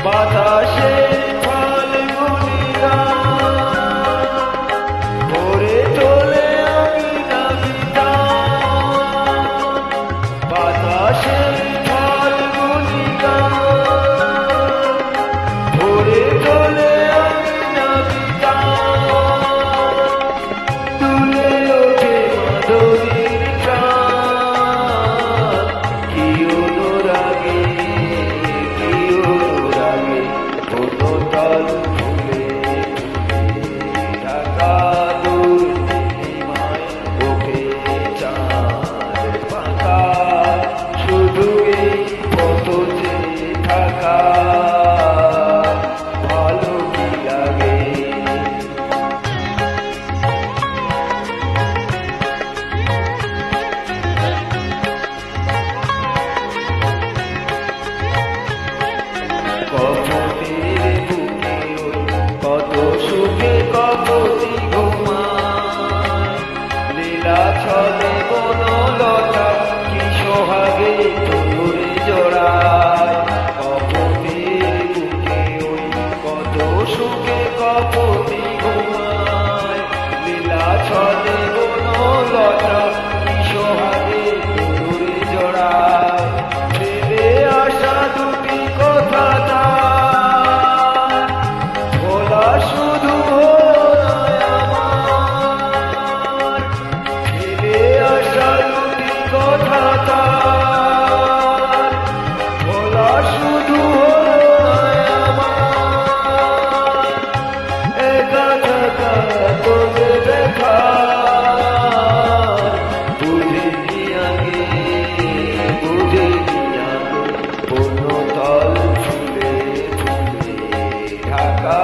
বাতাসে ফাল্গুনি গান ভরে তোলে অঙ্গিনা বাতাসে ফাল্গুনি গান ভরে তোলে অঙ্গিনা তুলে ওঠে মাধবীর প্রাণ কি অনুরাগে তল ফুলে ঢাকা দুর্নীলিমায় ওঠে চাঁদ পাকা শুধু এই পথ যে থাকা ভালো কি লাগে কত সুখে কপতি ঘুমায় লীলা ছলে বনলতা কি সোহাগে তরুরে জড়ায় কপতির বুকে ওই কত সুখে কপতি ঘুমায় লীলা ছলে বনলতা কি সোহাগে তরুরে জড়ায় ফেলে আসা দুটি কথা শুধু আমার ফেলে আসা দুটি কথা তার ভোলা শুধু আমার একা থাকা তোকে দেখা বুঝিনি আগে পূর্ণতল ফুলে ফুলে ঢাকা